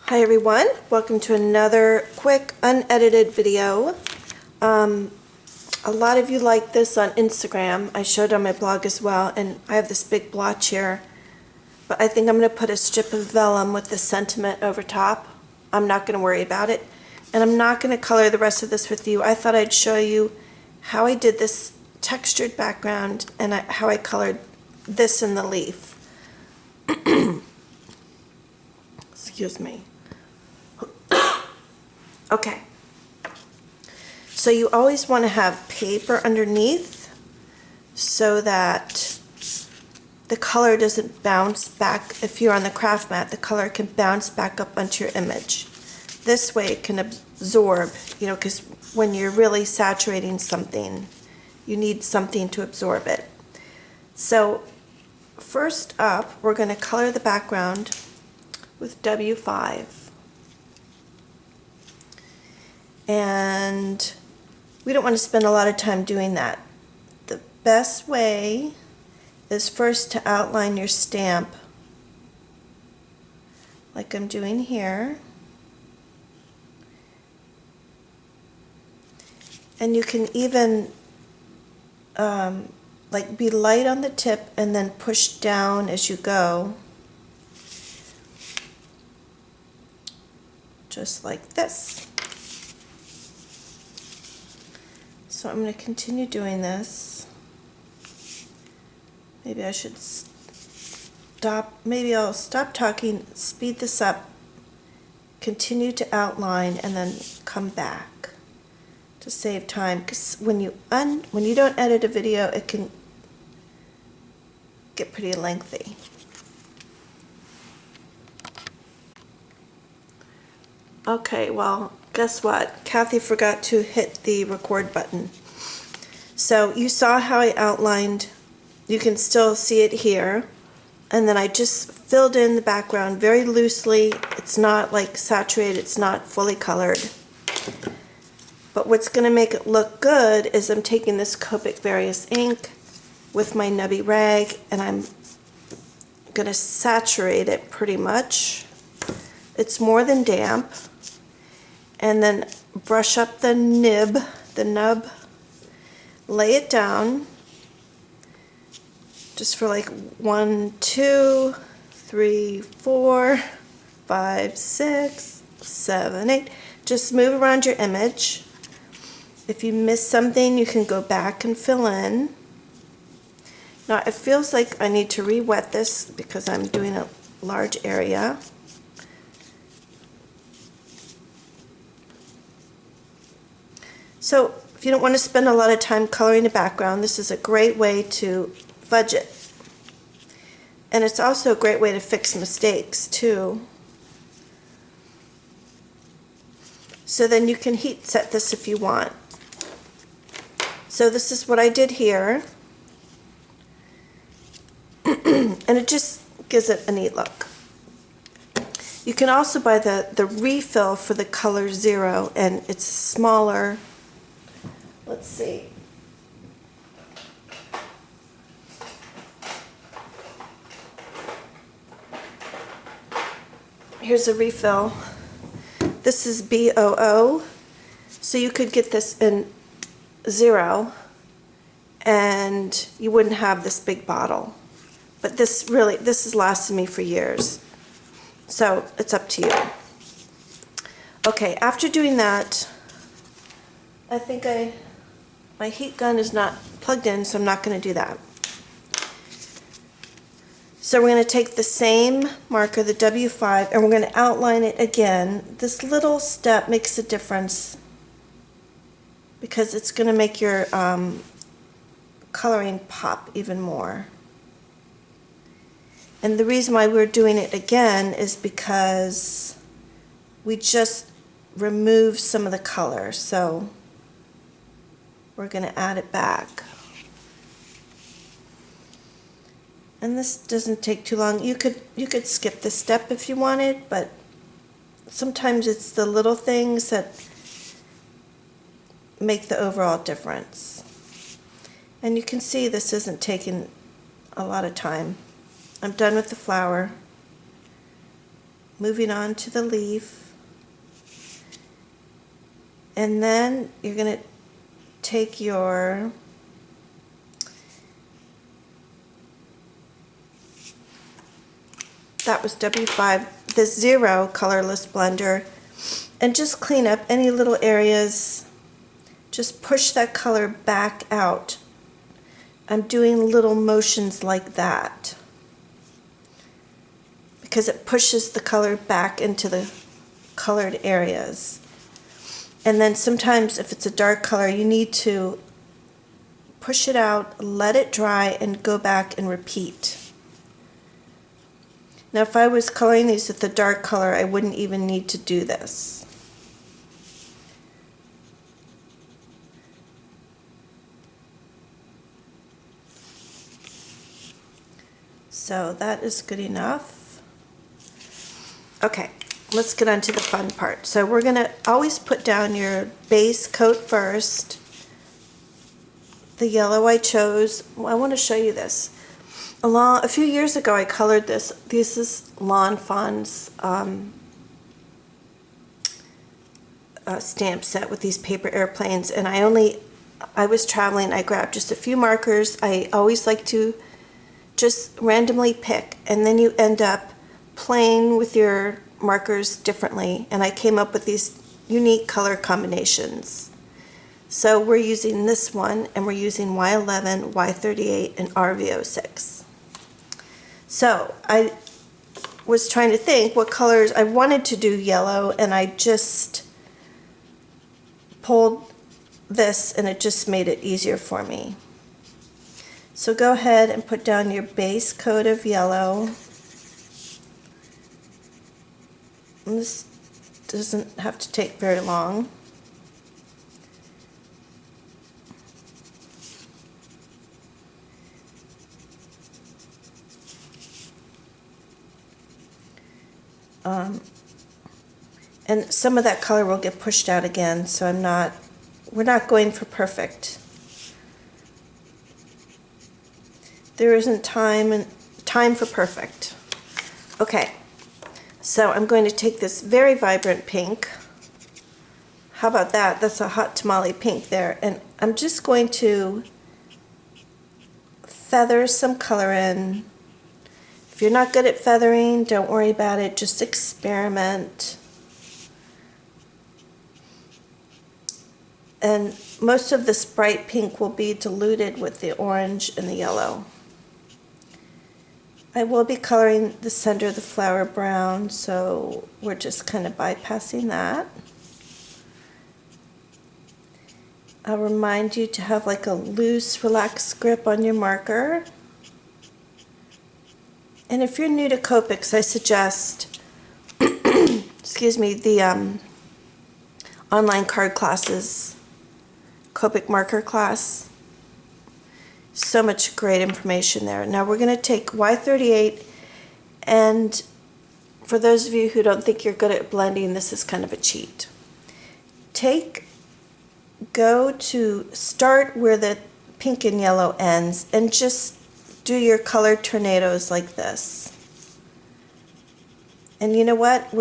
Hi everyone, welcome to another quick unedited video. A lot of you like this on Instagram. I showed on my blog as well, and I have this big blotch here, but I think I'm going to put a strip of vellum with the sentiment over top. I'm not going to worry about it, and I'm not going to color the rest of this with you. I thought I'd show you how I did this textured background and how I colored this in the leaf. Excuse me. Okay, so you always want to have paper underneath so that the color doesn't bounce back. If you're on the craft mat, the color can bounce back up onto your image. This way it can absorb, because when you're really saturating something, you need something to absorb it. So first up, we're going to color the background with W5. And we don't want to spend a lot of time doing that. The best way is first to outline your stamp like I'm doing here. And you can even be light on the tip and then push down as you go. Just like this. So I'm going to continue doing this. Maybe I should stop. Maybe I'll stop talking, speed this up, continue to outline, and then come back to save time. Because when you don't edit a video, it can get pretty lengthy. Okay, well, guess what? Kathy forgot to hit the record button. So you saw how I outlined. You can still see it here. And then I just filled in the background very loosely. It's not like saturated, it's not fully colored. But what's going to make it look good is I'm taking this Copic Various ink with my nubby rag, and I'm going to saturate it pretty much. It's more than damp. And then brush up the nub, lay it down just for like 1, 2, 3, 4, 5, 6, 7, 8. Just move around your image. If you miss something, you can go back and fill in. Now it feels like I need to re-wet this because I'm doing a large area. So if you don't want to spend a lot of time coloring the background, this is a great way to fudge it. And it's also a great way to fix mistakes too. So then you can heat set this if you want. So this is what I did here. And it just gives it a neat look. You can also buy the refill for the color 0, and it's smaller. Let's see. Here's a refill. This is BOO. So you could get this in 0 and you wouldn't have this big bottle. But this has lasted me for years. So it's up to you. Okay, after doing that, I think my heat gun is not plugged in, so I'm not going to do that. So we're going to take the same marker, the W5, and we're going to outline it again. This little step makes a difference because it's going to make your coloring pop even more. And the reason why we're doing it again is because we just removed some of the color. So we're going to add it back. And this doesn't take too long. You could skip this step if you wanted, but sometimes it's the little things that make the overall difference. And you can see this isn't taking a lot of time. I'm done with the flower. moving on to the leaf. And then you're going to take your that was W5, the 0 colorless blender, and just clean up any little areas. Just push that color back out. I'm doing little motions like that because it pushes the color back into the colored areas. And then sometimes if it's a dark color, you need to push it out, let it dry, and go back and repeat. Now if I was coloring these with the dark color, I wouldn't even need to do this. So that is good enough. Okay, let's get on to the fun part. So we're going to always put down your base coat first. The yellow I chose, I want to show you this. A few years ago I colored this. This is Lawn Fawn's stamp set with these paper airplanes, and I was traveling, I grabbed just a few markers. I always like to just randomly pick, and then you end up playing with your markers differently, and I came up with these unique color combinations. So we're using this one, and we're using Y11, Y38, and RV06. So I was trying to think what colors I wanted to do yellow, and I just pulled this, and it just made it easier for me. So go ahead and put down your base coat of yellow. And this doesn't have to take very long. And some of that color will get pushed out again, so we're not going for perfect. There isn't time for perfect. Okay, so I'm going to take this very vibrant pink. How about that? That's a hot tamale pink there. And I'm just going to feather some color in. If you're not good at feathering, don't worry about it. Just experiment. And most of this bright pink will be diluted with the orange and the yellow. I will be coloring the center of the flower brown, so we're just kind of bypassing that. I'll remind you to have like a loose, relaxed grip on your marker. And if you're new to Copics, I suggest, excuse me, the online card classes, Copic marker class. So much great information there. Now we're going to take Y38, and for those of you who don't think you're good at blending, this is kind of a cheat. Go to start where the pink and yellow ends and just do your color tornadoes like this. And you know what?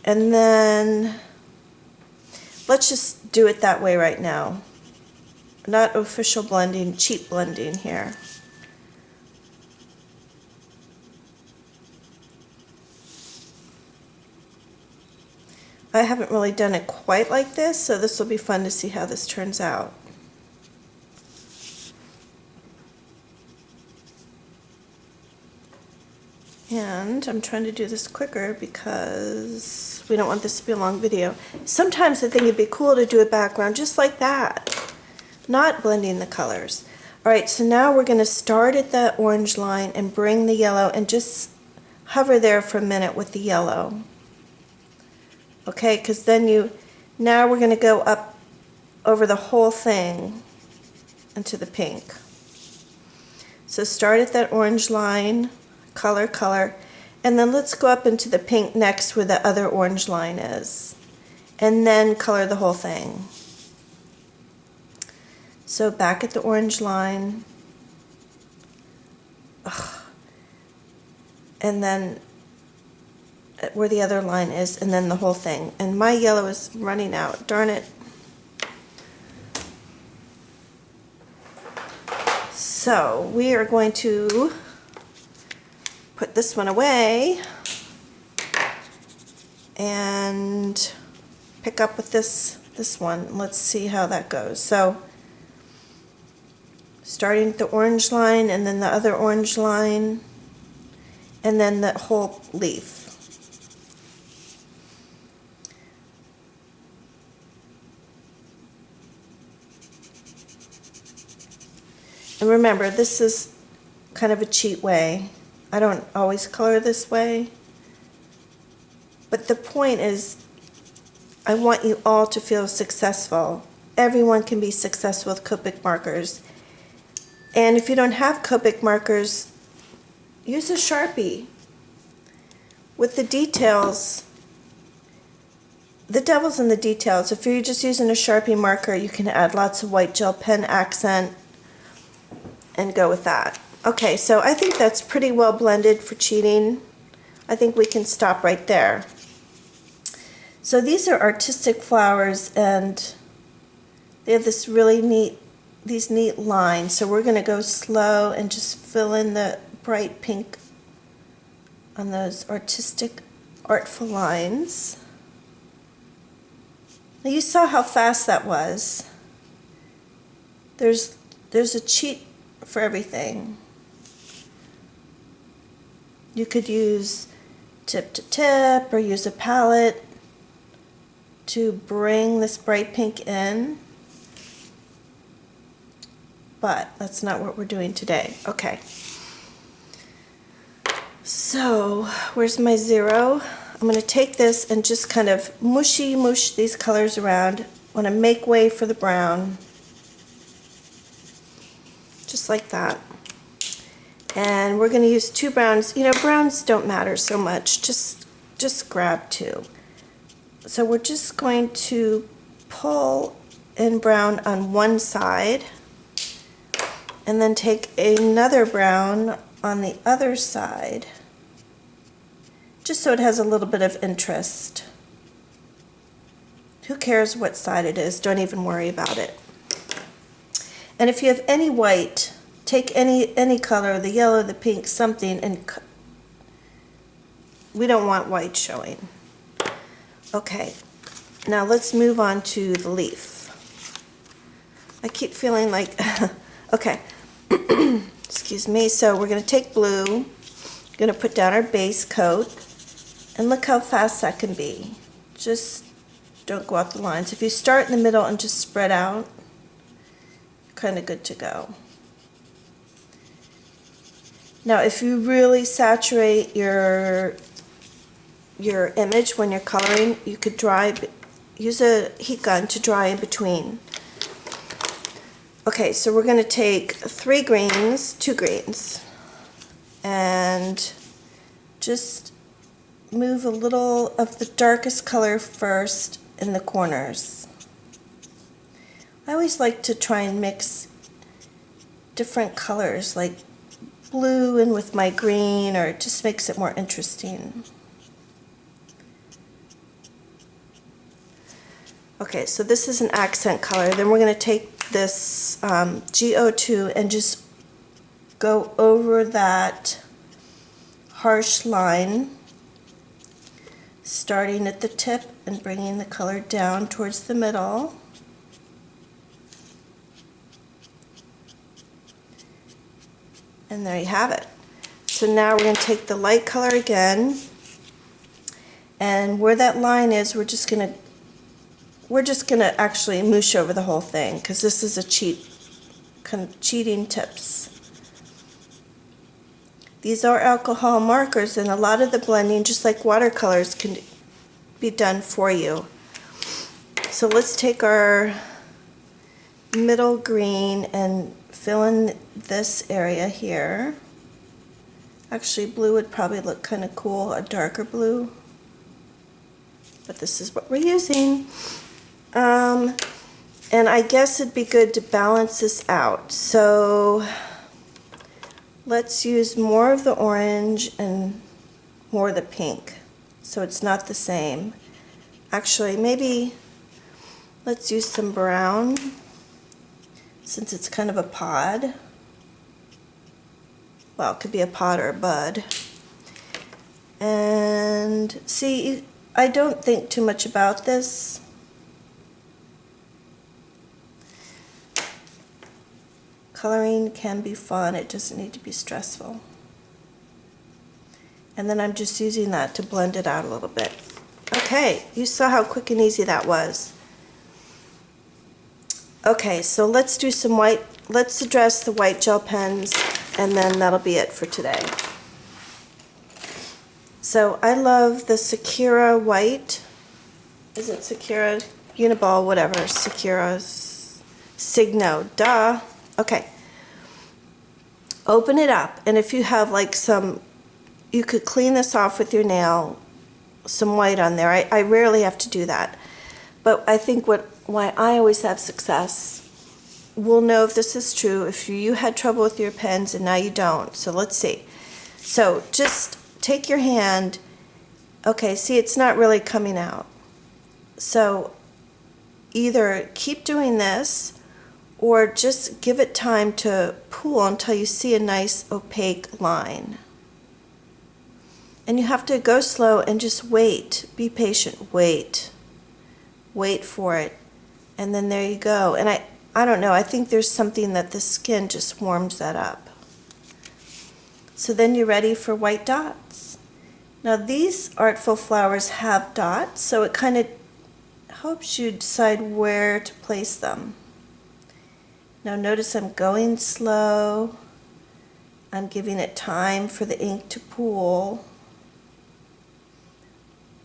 And then let's just do it that way right now. Not official blending, cheap blending here. I haven't really done it quite like this, so this will be fun to see how this turns out. And I'm trying to do this quicker because we don't want this to be a long video. Sometimes I think it'd be cool to do a background just like that, not blending the colors. All right, so now we're going to start at the orange line and bring the yellow and just hover there for a minute with the yellow. Okay, because then now we're going to go up over the whole thing into the pink. So start at that orange line, color, and then let's go up into the pink next where the other orange line is, and then color the whole thing. So back at the orange line, and then where the other line is, and then the whole thing. And my yellow is running out, darn it. So we are going to put this one away and pick up with this one. Let's see how that goes. So starting with the orange line and then the other orange line and then the whole leaf. And remember, this is kind of a cheat way. I don't always color this way. But the point is, I want you all to feel successful. Everyone can be successful with Copic markers. And if you don't have Copic markers, use a Sharpie. With the details, the devil's in the details. If you're just using a Sharpie marker, you can add lots of white gel pen accent and go with that. Okay, so I think that's pretty well blended for cheating. I think we can stop right there. So these are artistic flowers and they have this really these neat lines. So we're gonna go slow and just fill in the bright pink on those artistic, artful lines. Now you saw how fast that was. There's a cheat for everything. You could use tip to tip or use a palette to bring this bright pink in, but that's not what we're doing today. Okay, so where's my 0? I'm going to take this and just kind of mush these colors around. I want to make way for the brown, just like that. And we're going to use 2 browns. You know, browns don't matter so much. Just grab 2. So we're just going to pull in brown on one side and then take another brown on the other side, just so it has a little bit of interest. Who cares what side it is? Don't even worry about it. And if you have any white, take any color, the yellow, the pink, something, and we don't want white showing. Okay, now let's move on to the leaf. I keep feeling like, okay, excuse me. So we're going to take blue, going to put down our base coat, and look how fast that can be. Just don't go out the lines. If you start in the middle and just spread out, you're kind of good to go. Now, if you really saturate your image when you're coloring, you could use a heat gun to dry in between. Okay, so we're going to take 2 greens, and just move a little of the darkest color first in the corners. I always like to try and mix different colors, like blue and with my green, or it just makes it more interesting. Okay, so this is an accent color. Then we're going to take this GO2 and just go over that harsh line, starting at the tip and bringing the color down towards the middle. And there you have it. So now we're going to take the light color again, and where that line is, we're just going to actually moosh over the whole thing, because this is a cheating tips. These are alcohol markers, and a lot of the blending, just like watercolors, can be done for you. So let's take our middle green and fill in this area here. Actually, blue would probably look kind of cool, a darker blue, but this is what we're using. And I guess it'd be good to balance this out. So let's use more of the orange and more of the pink. so it's not the same. Actually, maybe let's use some brown since it's kind of a pod. Well, it could be a pod or a bud. And see, I don't think too much about this. Coloring can be fun, it doesn't need to be stressful. And then I'm just using that to blend it out a little bit. Okay, you saw how quick and easy that was. Okay, so let's do some white, let's address the white gel pens, and then that'll be it for today. So I love the Sakura white. Is it Sakura? Uniball, whatever. Sakura's Signo, duh. Okay. Open it up, and if you have like some, you could clean this off with your nail, some white on there. I rarely have to do that. But I think why I always have success, we'll know if this is true, if you had trouble with your pens and now you don't. So let's see. So just take your hand. Okay, see, it's not really coming out. So either keep doing this or just give it time to pool until you see a nice opaque line. And you have to go slow and just wait. Be patient. Wait. Wait for it. And then there you go. And I don't know, I think there's something that the skin just warms that up. So then you're ready for white dots. Now these artful flowers have dots, so it kind of helps you decide where to place them. Now notice I'm going slow. I'm giving it time for the ink to pool.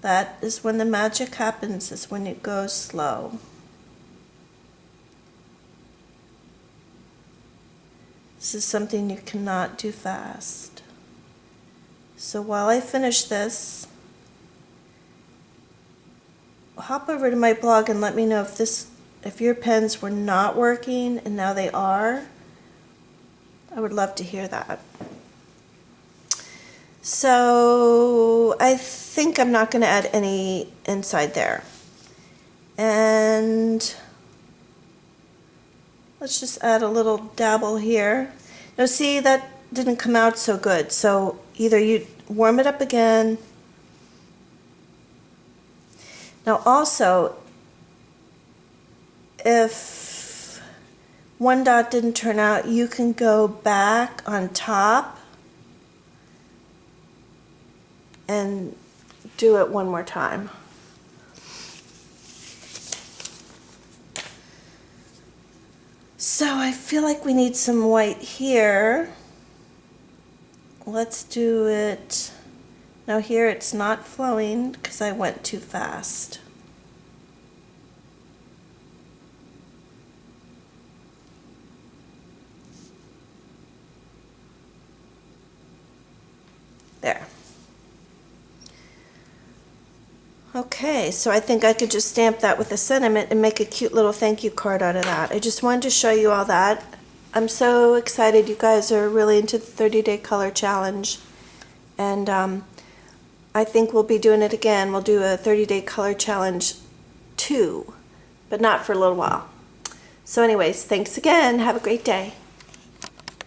That is when the magic happens, is when it goes slow. This is something you cannot do fast. So while I finish this, hop over to my blog and let me know if your pens were not working and now they are. I would love to hear that. So I think I'm not going to add any inside there. And let's just add a little dabble here. Now see, that didn't come out so good. So either you warm it up again. Now also, if one dot didn't turn out, you can go back on top and do it one more time. So I feel like we need some white here. Let's do it. Now here it's not flowing because I went too fast. There. Okay, so I think I could just stamp that with a sentiment and make a cute little thank you card out of that. I just wanted to show you all that. I'm so excited you guys are really into the 30-day color challenge. And I think we'll be doing it again. We'll do a 30-day color challenge 2, but not for a little while. So anyways, thanks again. Have a great day.